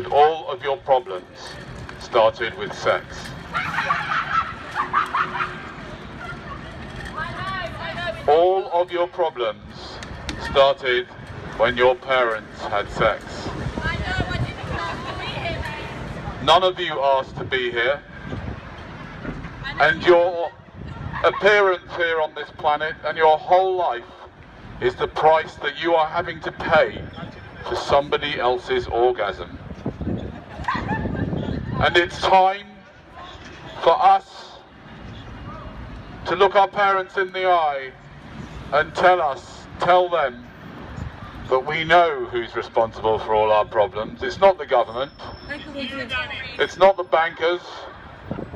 but all of your problems started with sex. All of your problems started when your parents had sex. None of you asked to be here, and your appearance here on this planet and your whole life is the price that you are having to pay for somebody else's orgasm. And it's time for us to look our parents in the eye and tell them that we know who's responsible for all our problems. It's not the government, it's not the bankers,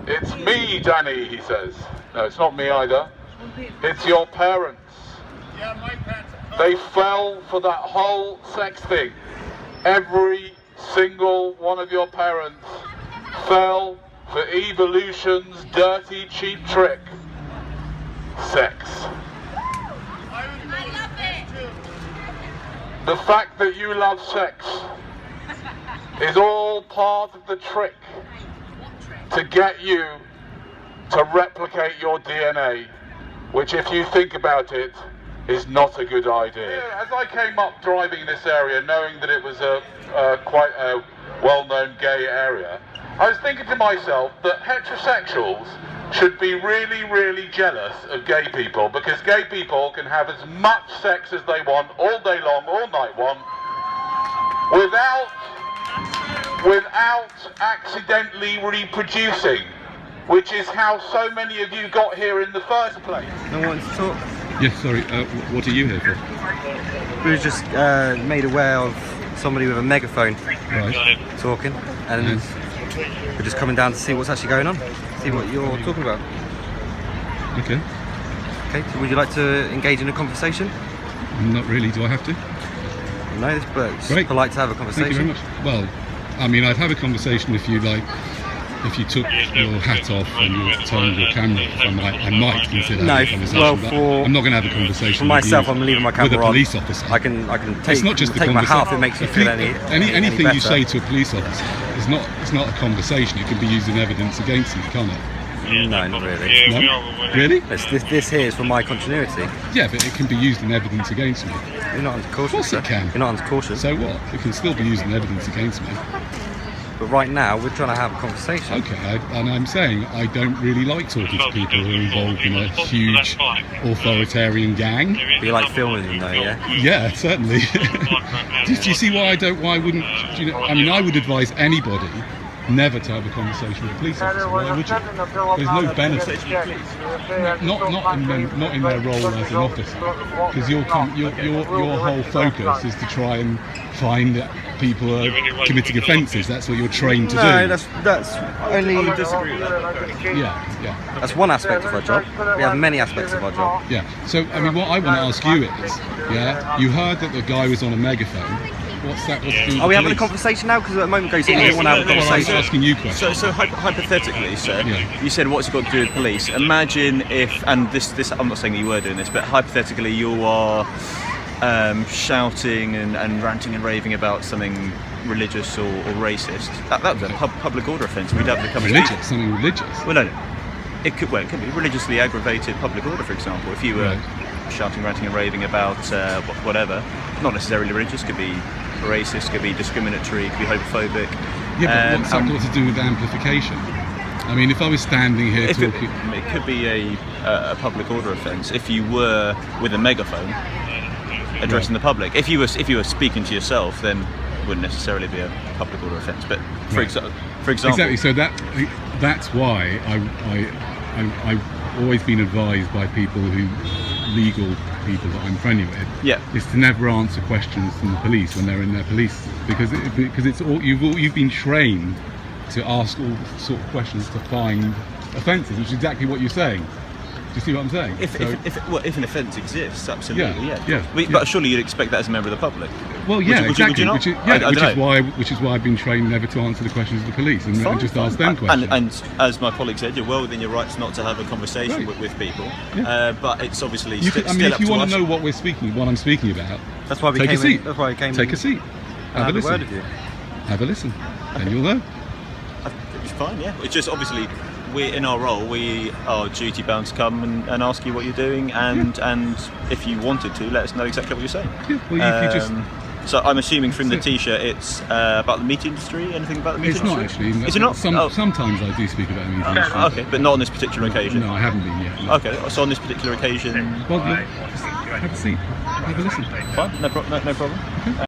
it's me, Danny, he says. No, it's not me either. It's your parents. They fell for that whole sex thing. Every single one of your parents fell for evolution's dirty, cheap trick. Sex. The fact that you love sex is all part of the trick to get you to replicate your DNA, which, if you think about it, is not a good idea. As I came up driving this area, knowing that it was quite a well-known gay area, I was thinking to myself that heterosexuals should be really, really jealous of gay people, because gay people can have as much sex as they want, all day long, all night long, without accidentally reproducing, which is how so many of you got here in the first place. No one wants to talk? Yes, sorry, what are you here for? We were just made aware of somebody with a megaphone Right. talking, and we're just coming down to see what's actually going on, see what you're talking about. Okay. Okay, so would you like to engage in a conversation? Not really, do I have to? No, but it's Great. polite to have a Thank you conversation. very much. Well, I mean, I'd have a conversation if you took your hat off and you turned your camera off. I might consider No, having a conversation, well, but for- I'm not going to have a conversation For with myself, you I'm leaving my camera with a on. police officer. I can It's take, not just a take my hat conversation. off if it makes you feel any anything better. you say to a police officer is not a conversation. It can be used in evidence against you, can't it? No, not really. No? Really? This here is for my continuity. Yeah, but it can be used in evidence against me. You're not under caution, Of course sir. it can. You're not under caution. So what? It can still be used in evidence against me. But right now, we're trying to have a conversation. Okay, and I'm saying I don't really like talking to people who are involved in a huge authoritarian gang. But you like filming them, though, yeah? Yeah, certainly. do you see why I wouldn't, I mean, I would advise anybody never to have a conversation with a police officer. Why would you? There's no benefit. Not in their role as an officer, because your whole focus is to try and find that people are committing offences. That's what you're trained to do. No, that's only. Yeah. That's one aspect of our job. We have many aspects of our job. Yeah. So, I mean, what I want to ask you is, you heard that the guy was on a megaphone. What's that? Are we having a conversation now? Because at the moment goes in, we don't want to have a Well, I was conversation. asking you questions. So hypothetically, sir, Yeah. you said what's it got to do with police? Imagine if, and this I'm not saying that you were doing this, but hypothetically you are shouting and ranting and raving about something religious or racist. That was a public order offence. We'd have to come Religious, something religious. Well, no. It could be religiously aggravated public order, for example. If you were shouting, ranting and raving about whatever, not necessarily religious, could be racist, could be discriminatory, could be homophobic. Yeah, but what's that got to do with amplification? I mean, if I was standing here If talking... it could be a public order offence if you were with a megaphone addressing the public. If you were speaking to yourself, then it wouldn't necessarily be a public order offence. But for example, Exactly, so that's why I've always been advised by legal people that I'm friendly with, is to never answer questions from the police when they're in their police, because it's all you've been trained to ask all sort of questions to find offences, which is exactly what you're saying. Do you see what I'm saying? If an offence exists, absolutely, Yeah. But surely you'd expect that as a member of the public. Well, yeah, Would you exactly. not? Which is why I've been trained never to answer the questions of the police and just ask them questions. And as my colleague said, you're well within your rights not to have a conversation with people. Yeah. But it's obviously if you want to know us. what I'm speaking about, That's why we take came a seat. in. That's why we came Take in. a seat. Have a listen. word with you. have a listen, and you'll know. It's fine, yeah. It's just obviously we in our role we are duty bound to come and ask you what you're doing, and if you wanted to, let us know exactly what you're saying. Yeah, well, you just. So I'm assuming from the T-shirt it's about the meat industry. Anything about the meat industry? It's not actually. Is it not? Sometimes I do speak about the meat industry. Okay, but not on this particular occasion. No, I haven't been yet. No. Okay, so on this particular occasion. Well, have a seat. Have a listen. Fine, no problem.